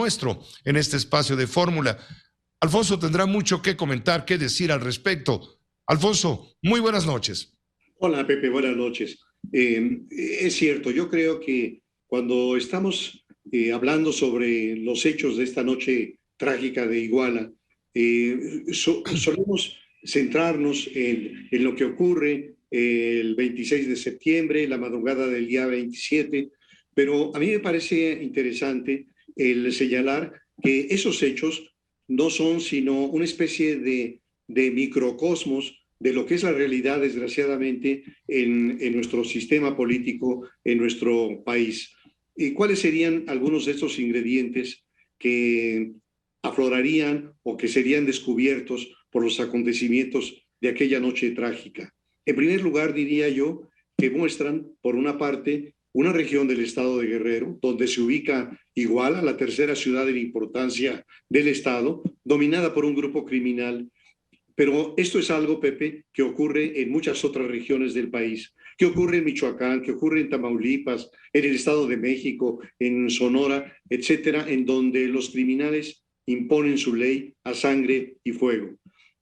nuestro en este espacio de Fórmula. Alfonso tendrá mucho que comentar, que decir al respecto. Alfonso, muy buenas noches. Hola Pepe, buenas noches. Es cierto, yo creo que cuando estamos hablando sobre los hechos de esta noche trágica de Iguala, solemos centrarnos en lo que ocurre el 26 de septiembre, la madrugada del día 27, pero a mí me parece interesante el señalar que esos hechos no son sino una especie de microcosmos de lo que es la realidad, desgraciadamente, en nuestro sistema político, en nuestro país. ¿Y cuáles serían algunos de estos ingredientes que aflorarían o que serían descubiertos por los acontecimientos de aquella noche trágica? En primer lugar, diría yo que muestran, por una parte, una región del estado de Guerrero, donde se ubica Iguala, la tercera ciudad en importancia del estado, dominada por un grupo criminal. Pero esto es algo, Pepe, que ocurre en muchas otras regiones del país, que ocurre en Michoacán, que ocurre en Tamaulipas, en el Estado de México, en Sonora, etcétera, en donde los criminales imponen su ley a sangre y fuego.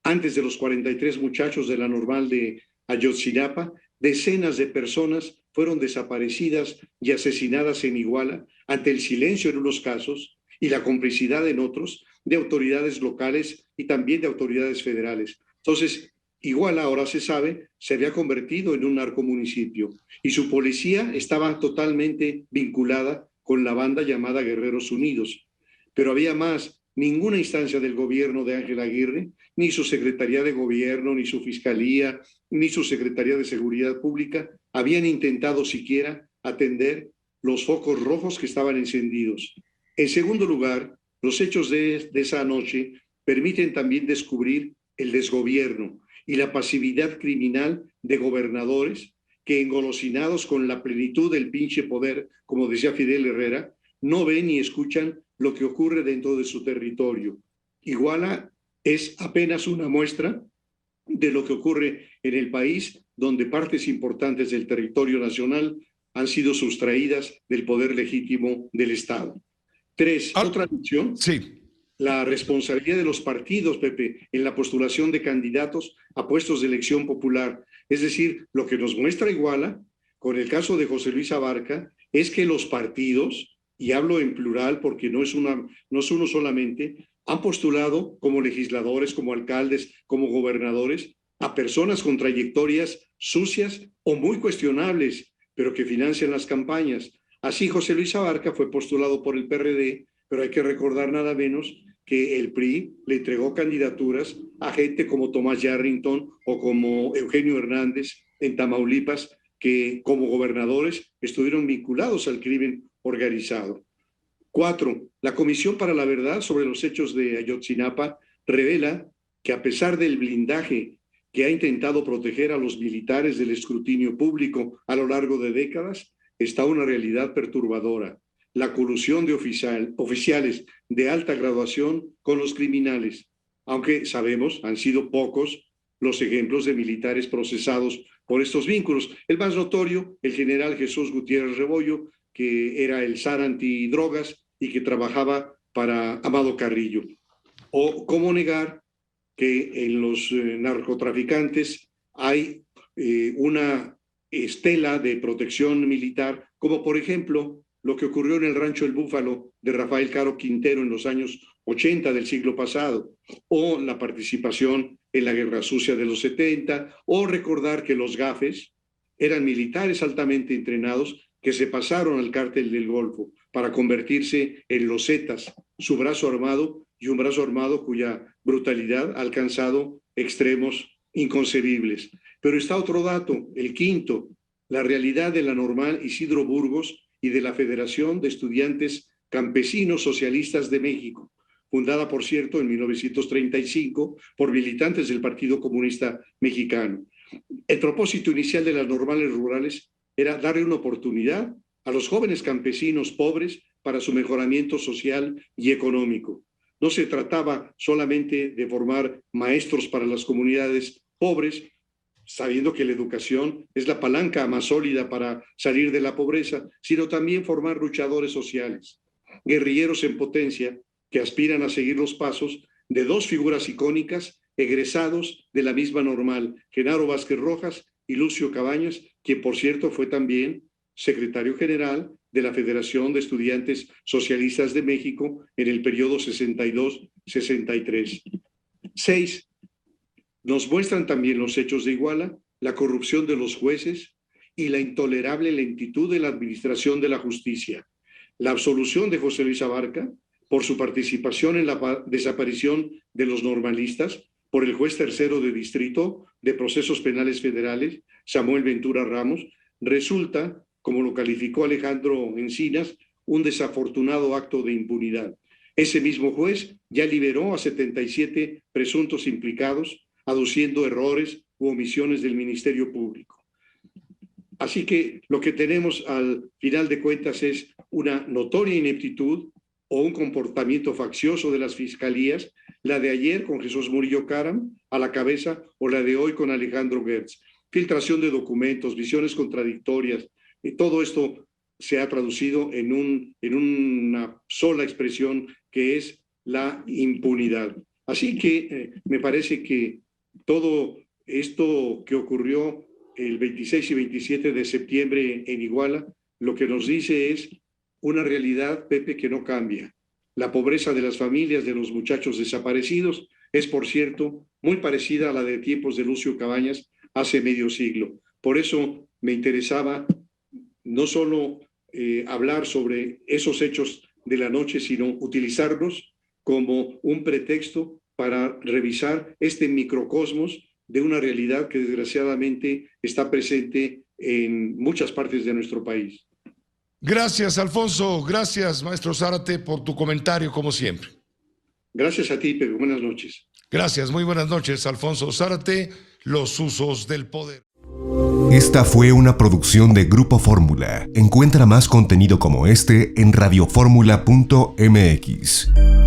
Antes de los 43 muchachos de la normal de Ayotzinapa, decenas de personas fueron desaparecidas y asesinadas en Iguala ante el silencio en unos casos y la complicidad en otros de autoridades locales y también de autoridades federales. Entonces, Iguala, ahora se sabe, se había convertido en un narcomunicipio y su policía estaba totalmente vinculada con la banda llamada Guerreros Unidos. Pero había más, ninguna instancia del gobierno de Ángel Aguirre, ni su Secretaría de Gobierno, ni su Fiscalía, ni su Secretaría de Seguridad Pública habían intentado siquiera atender los focos rojos que estaban encendidos. En segundo lugar, los hechos de esa noche permiten también descubrir el desgobierno y la pasividad criminal de gobernadores que, engolosinados con la plenitud del pinche poder, como decía Fidel Herrera, no ven ni escuchan lo que ocurre dentro de su territorio. Iguala es apenas una muestra de lo que ocurre en el país, donde partes importantes del territorio nacional han sido sustraídas del poder legítimo del Estado. Tres, otra lección. Sí. La responsabilidad de los partidos, Pepe, en la postulación de candidatos a puestos de elección popular. Es decir, lo que nos muestra Iguala, con el caso de José Luis Abarca, es que los partidos, y hablo en plural porque no es uno solamente, han postulado como legisladores, como alcaldes, como gobernadores, a personas con trayectorias sucias o muy cuestionables, pero que financian las campañas. Así, José Luis Abarca fue postulado por el PRD, pero hay que recordar nada menos que el PRI le entregó candidaturas a gente como Tomás Yarrington o como Eugenio Hernández en Tamaulipas, que como gobernadores estuvieron vinculados al crimen organizado. 4. La Comisión para la Verdad sobre los hechos de Ayotzinapa revela que a pesar del blindaje que ha intentado proteger a los militares del escrutinio público a lo largo de décadas, está una realidad perturbadora: la colusión de oficiales de alta graduación con los criminales, aunque sabemos han sido pocos los ejemplos de militares procesados por estos vínculos. El más notorio, el general Jesús Gutiérrez Rebollo, que era el zar antidrogas y que trabajaba para Amado Carrillo. O cómo negar que en los narcotraficantes hay una estela de protección militar, como por ejemplo lo que ocurrió en el Rancho El Búfalo de Rafael Caro Quintero en los años 80 del siglo pasado, o la participación en la Guerra Sucia de los 70, o recordar que los gafes eran militares altamente entrenados que se pasaron al cártel del Golfo para convertirse en los Zetas, su brazo armado, y un brazo armado cuya brutalidad ha alcanzado extremos inconcebibles. Pero está otro dato, el quinto, la realidad de la normal Isidro Burgos y de la Federación de Estudiantes Campesinos Socialistas de México, fundada, por cierto, en 1935 por militantes del Partido Comunista Mexicano. El propósito inicial de las normales rurales era darle una oportunidad a los jóvenes campesinos pobres para su mejoramiento social y económico. No se trataba solamente de formar maestros para las comunidades pobres, sabiendo que la educación es la palanca más sólida para salir de la pobreza, sino también formar luchadores sociales. guerrilleros en potencia que aspiran a seguir los pasos de dos figuras icónicas egresados de la misma Normal, Genaro Vázquez Rojas y Lucio Cabañas, quien por cierto fue también secretario general de la Federación de Estudiantes Socialistas de México en el periodo 62-63. 6. Nos muestran también los hechos de Iguala, la corrupción de los jueces y la intolerable lentitud de la administración de la justicia. La absolución de José Luis Abarca por su participación en la desaparición de los normalistas por el juez tercero de distrito de procesos penales federales, Samuel Ventura Ramos, resulta, como lo calificó Alejandro Encinas, un desafortunado acto de impunidad. Ese mismo juez ya liberó a 77 presuntos implicados, aduciendo errores u omisiones del Ministerio Público. Así que lo que tenemos al final de cuentas es una notoria ineptitud o un comportamiento faccioso de las fiscalías, la de ayer con Jesús Murillo Caram a la cabeza o la de hoy con Alejandro Gertz. Filtración de documentos, visiones contradictorias, y todo esto se ha traducido en una sola expresión que es la impunidad. Así que me parece que todo esto que ocurrió el 26 y 27 de septiembre en Iguala, lo que nos dice es una realidad, Pepe, que no cambia. La pobreza de las familias de los muchachos desaparecidos es, por cierto, muy parecida a la de tiempos de Lucio Cabañas hace medio siglo. Por eso me interesaba no solo hablar sobre esos hechos de la noche, sino utilizarlos como un pretexto para revisar este microcosmos de una realidad que desgraciadamente está presente en muchas partes de nuestro país. Gracias, Alfonso. Gracias, maestro Zárate, por tu comentario, como siempre. Gracias a ti, Pedro. Buenas noches. Gracias, muy buenas noches, Alfonso Zárate, los usos del poder. Esta fue una producción de Grupo Fórmula. Encuentra más contenido como este en radioformula.mx.